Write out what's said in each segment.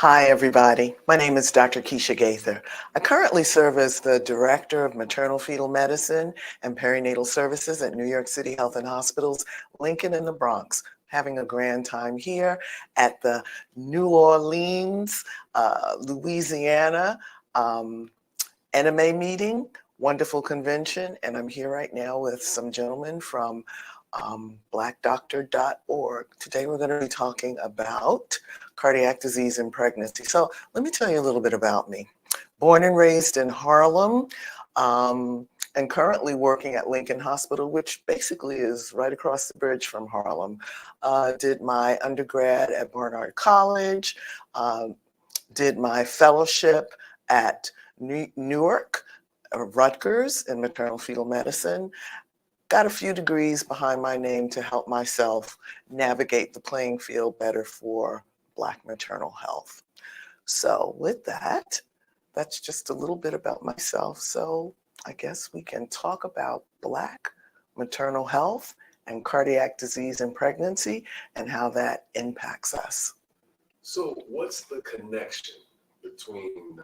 Hi, everybody. My name is Dr. Kecia Gaither. I currently serve as the Director of Maternal Fetal Medicine and Perinatal Services at New York City Health and Hospitals, Lincoln in the Bronx. Having a grand time here at the New Orleans, Louisiana NMA meeting, wonderful convention, and I'm here right now with some gentlemen from blackdoctor.org. Today we're going to be talking about cardiac disease and pregnancy. So let me tell you a little bit about me. Born and raised in Harlem, and currently working at Lincoln Hospital, which basically is right across the bridge from Harlem. Did my undergrad at Barnard College, did my fellowship at Newark, Rutgers in maternal fetal medicine. Got a few degrees behind my name to help myself navigate the playing field better for Black maternal health. So with that, that's just a little bit about myself. So I guess we can talk about Black maternal health and cardiac disease and pregnancy and how that impacts us. So what's the connection between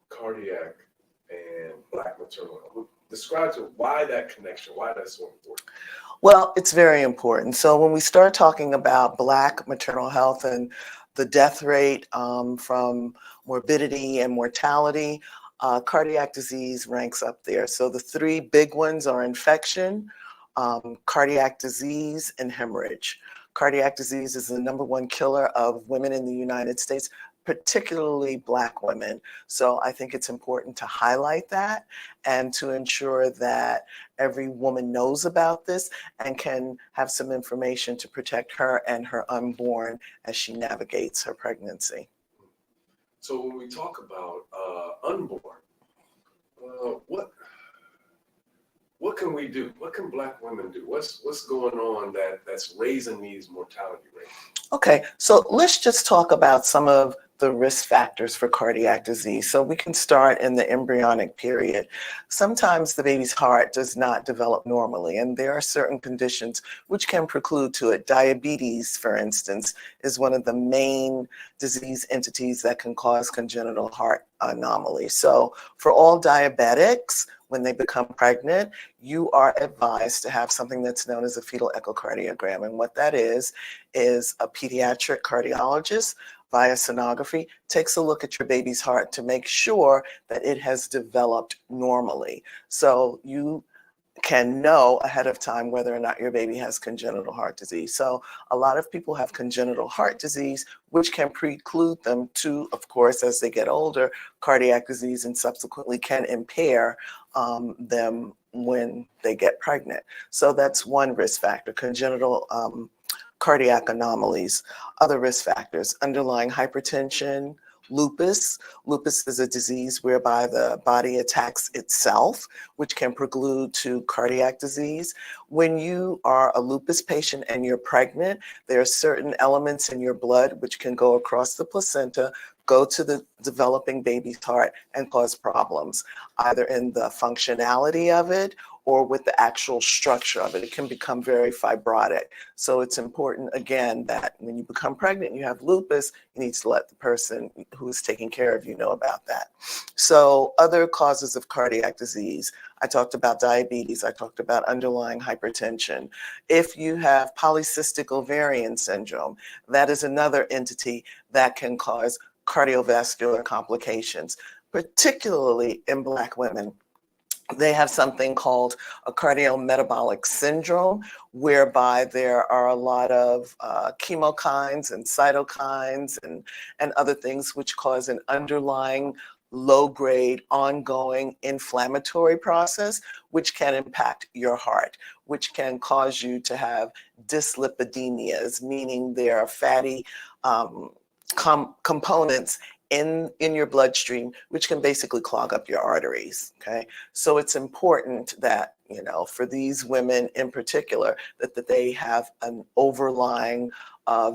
cardiac and Black maternal health? Describe to why that connection, why that's so important. Well, it's very important. So when we start talking about Black maternal health and the death rate from morbidity and mortality, cardiac disease ranks up there. So the three big ones are infection, cardiac disease, and hemorrhage. Cardiac disease is the #1 killer of women in the United States, particularly Black women. So I think it's important to highlight that and to ensure that every woman knows about this and can have some information to protect her and her unborn as she navigates her pregnancy. So when we talk about unborn, what can we do? What can Black women do? What's going on that's raising these mortality rates? Okay, so let's just talk about some of the risk factors for cardiac disease. So we can start in the embryonic period. Sometimes the baby's heart does not develop normally, and there are certain conditions which can preclude to it. Diabetes, for instance, is one of the main disease entities that can cause congenital heart anomalies. So for all diabetics, when they become pregnant, you are advised to have something that's known as a fetal echocardiogram. And what that is a pediatric cardiologist via sonography takes a look at your baby's heart to make sure that it has developed normally. So you can know ahead of time whether or not your baby has congenital heart disease. So a lot of people have congenital heart disease, which can preclude them to, of course, as they get older, cardiac disease, and subsequently can impair them when they get pregnant. So that's one risk factor, congenital cardiac anomalies. Other risk factors, underlying hypertension, lupus. Lupus is a disease whereby the body attacks itself, which can preclude to cardiac disease. When you are a lupus patient and you're pregnant, there are certain elements in your blood which can go across the placenta, go to the developing baby's heart and cause problems, either in the functionality of it or with the actual structure of it. It can become very fibrotic. So it's important, again, that when you become pregnant and you have lupus, you need to let the person who's taking care of you know about that. So other causes of cardiac disease, I talked about diabetes, I talked about underlying hypertension. If you have polycystic ovarian syndrome, that is another entity that can cause cardiovascular complications, particularly in Black women. They have something called a cardiometabolic syndrome, whereby there are a lot of chemokines and cytokines and other things which cause an underlying low-grade ongoing inflammatory process, which can impact your heart, which can cause you to have dyslipidemias, meaning there are fatty components in your bloodstream, which can basically clog up your arteries, okay? So it's important that, you know, for these women in particular, that they have an overlying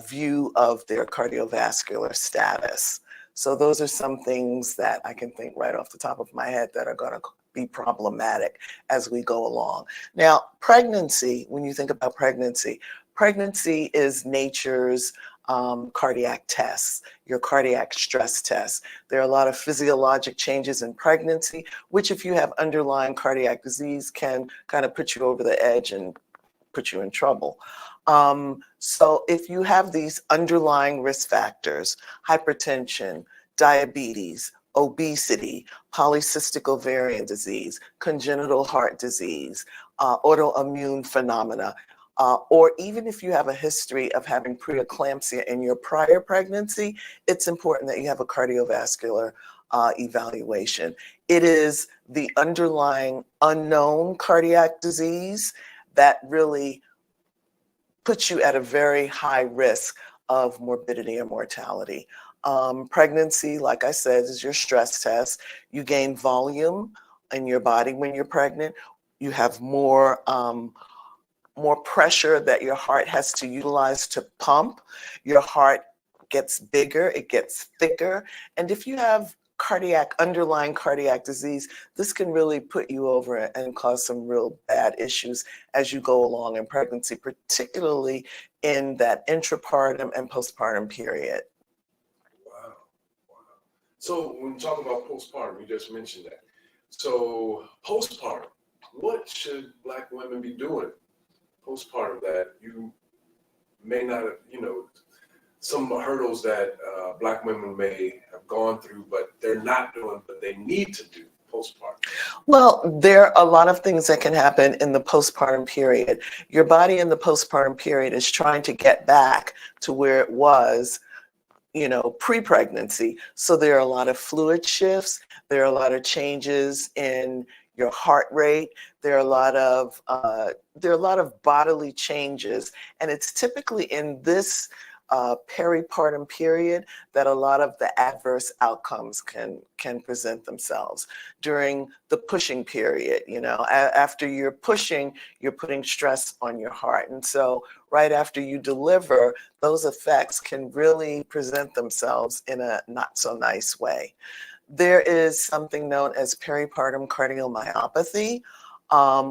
view of their cardiovascular status. So those are some things that I can think right off the top of my head that are gonna be problematic as we go along. Now, pregnancy, when you think about pregnancy, pregnancy is nature's cardiac tests, your cardiac stress tests. There are a lot of physiologic changes in pregnancy, which if you have underlying cardiac disease can kind of put you over the edge and put you in trouble. So if you have these underlying risk factors, hypertension, diabetes, obesity, polycystic ovarian disease, congenital heart disease, autoimmune phenomena, or even if you have a history of having preeclampsia in your prior pregnancy, it's important that you have a cardiovascular evaluation. It is the underlying unknown cardiac disease that really puts you at a very high risk of morbidity and mortality. Pregnancy, like I said, is your stress test. You gain volume in your body when you're pregnant. You have more pressure that your heart has to utilize to pump. Your heart gets bigger, it gets thicker. And if you have underlying cardiac disease, this can really put you over and cause some real bad issues as you go along in pregnancy, particularly in that intrapartum and postpartum period. Wow. Wow. So when you talk about postpartum, you just mentioned that. So postpartum, what should Black women be doing postpartum that you may not have, some hurdles that Black women may have gone through, but they're not doing, but they need to do postpartum? Well, there are a lot of things that can happen in the postpartum period. Your body in the postpartum period is trying to get back to where it was, pre-pregnancy. So there are a lot of fluid shifts. There are a lot of changes in your heart rate. There are a lot of bodily changes, and it's typically in this peripartum period that a lot of the adverse outcomes can present themselves. During the pushing period, after you're pushing, you're putting stress on your heart, and so right after you deliver, those effects can really present themselves in a not so nice way. There is something known as peripartum cardiomyopathy,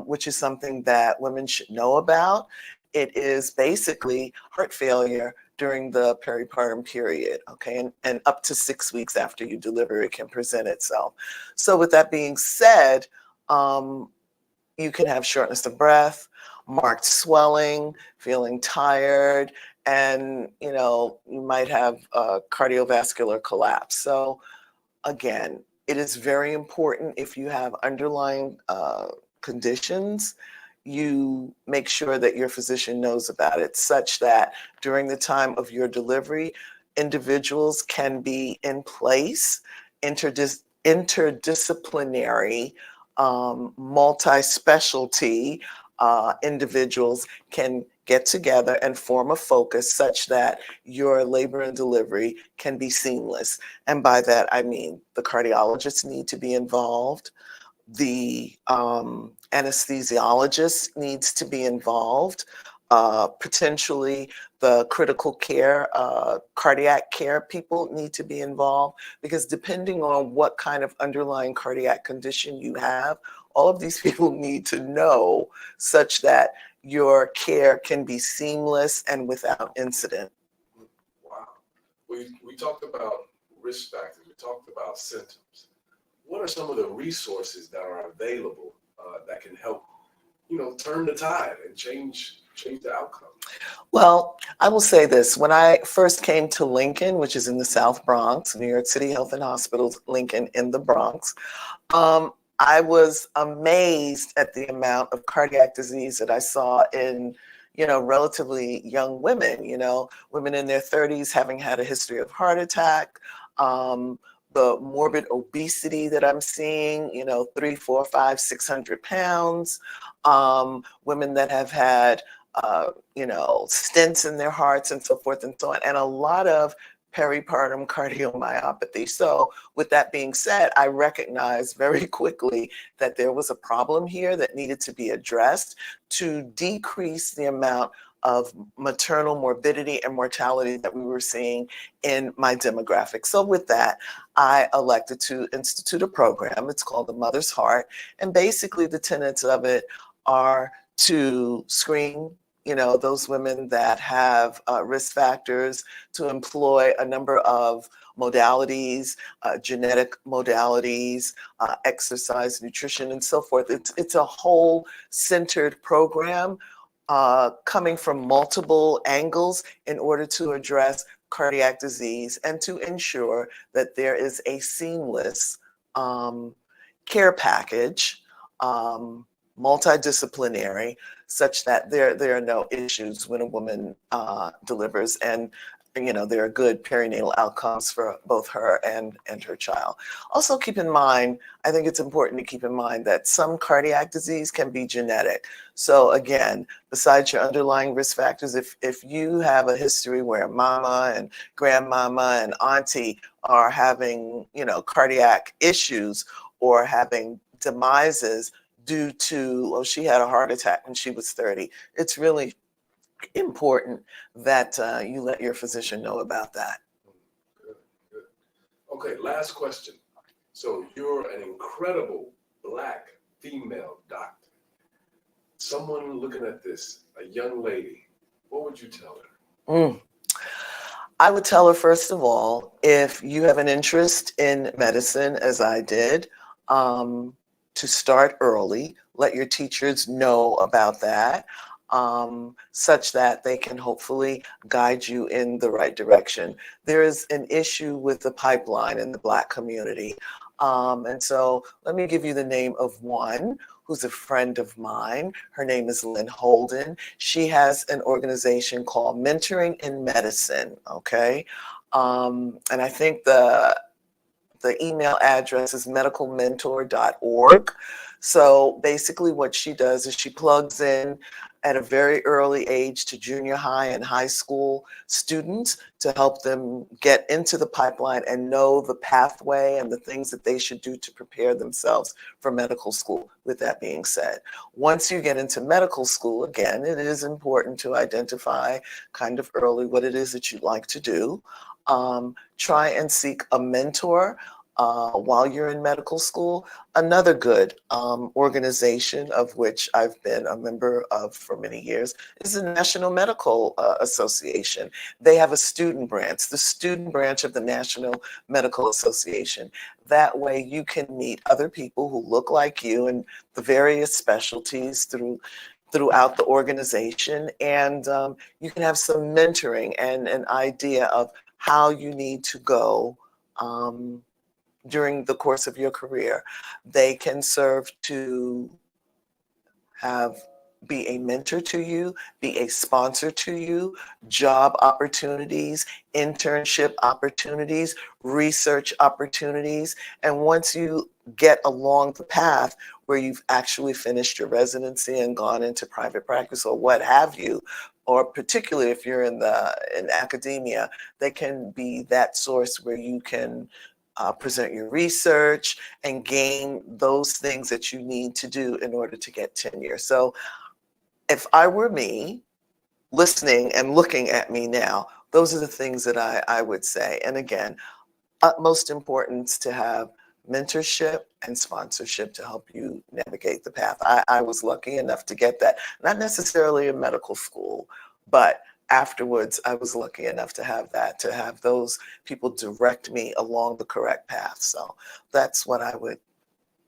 which is something that women should know about. It is basically heart failure during the peripartum period, okay? And up to 6 weeks after you deliver, it can present itself. So with that being said, you can have shortness of breath, marked swelling, feeling tired, and you might have a cardiovascular collapse. So again, it is very important if you have underlying conditions, you make sure that your physician knows about it, such that during the time of your delivery, individuals can be in place, interdisciplinary, multi-specialty individuals can get together and form a focus such that your labor and delivery can be seamless. And by that, I mean the cardiologists need to be involved, the anesthesiologist needs to be involved, potentially the critical care, cardiac care people need to be involved, because depending on what kind of underlying cardiac condition you have, all of these people need to know such that your care can be seamless and without incident. Wow. We talked about risk factors, we talked about symptoms. What are some of the resources that are available that can help, turn the tide and change the outcome? Well, I will say this. When I first came to Lincoln, which is in the South Bronx, New York City Health and Hospitals, Lincoln in the Bronx, I was amazed at the amount of cardiac disease that I saw in, relatively young women, women in their 30s having had a history of heart attack, the morbid obesity that I'm seeing, 3, 4, 5, 600 pounds, women that have had, stents in their hearts and so forth and so on, and a lot of peripartum cardiomyopathy. So with that being said, I recognized very quickly that there was a problem here that needed to be addressed to decrease the amount of maternal morbidity and mortality that we were seeing in my demographic. So with that, I elected to institute a program. It's called the Mother's Heart. And basically the tenets of it are to screen, those women that have risk factors to employ a number of modalities, genetic modalities, exercise, nutrition, and so forth. It's a whole centered program coming from multiple angles in order to address cardiac disease and to ensure that there is a seamless care package, multidisciplinary, such that there are no issues when a woman delivers, and there are good perinatal outcomes for both her and her child. Also keep in mind, I think it's important to keep in mind that some cardiac disease can be genetic. So again, besides your underlying risk factors, if you have a history where mama and grandmama and auntie are having, cardiac issues or having demises due to, well, she had a heart attack when she was 30, it's really important that you let your physician know about that. Good, good. Okay, last question. So you're an incredible Black female doctor. Someone looking at this, a young lady, what would you tell her? I would tell her, first of all, if you have an interest in medicine, as I did, to start early, let your teachers know about that, such that they can hopefully guide you in the right direction. There is an issue with the pipeline in the Black community. And so let me give you the name of one who's a friend of mine. Her name is Lynn Holden. She has an organization called Mentoring in Medicine, okay? And I think the email address is medicalmentor.org. So basically what she does is she plugs in at a very early age to junior high and high school students to help them get into the pipeline and know the pathway and the things that they should do to prepare themselves for medical school. With that being said, once you get into medical school, again, it is important to identify kind of early what it is that you'd like to do. Try and seek a mentor while you're in medical school. Another good organization of which I've been a member of for many years is the National Medical Association. They have a student branch, the student branch of the National Medical Association. That way you can meet other people who look like you in the various specialties throughout the organization, and you can have some mentoring and an idea of how you need to go during the course of your career. They can serve to be a mentor to you, be a sponsor to you, job opportunities, internship opportunities, research opportunities. And once you get along the path where you've actually finished your residency and gone into private practice or what have you, or particularly if you're in academia, they can be that source where you can present your research and gain those things that you need to do in order to get tenure. So if I were me, listening and looking at me now, those are the things that I would say. And again, utmost importance to have mentorship and sponsorship to help you navigate the path. I was lucky enough to get that, not necessarily in medical school, but afterwards I was lucky enough to have that, to have those people direct me along the correct path. So that's what I would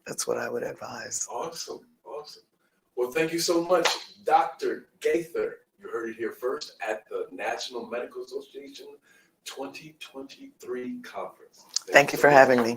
advise. Awesome, awesome. Well, thank you so much, Dr. Gaither. You heard it here first at the National Medical Association 2023 conference. Thank you for having me.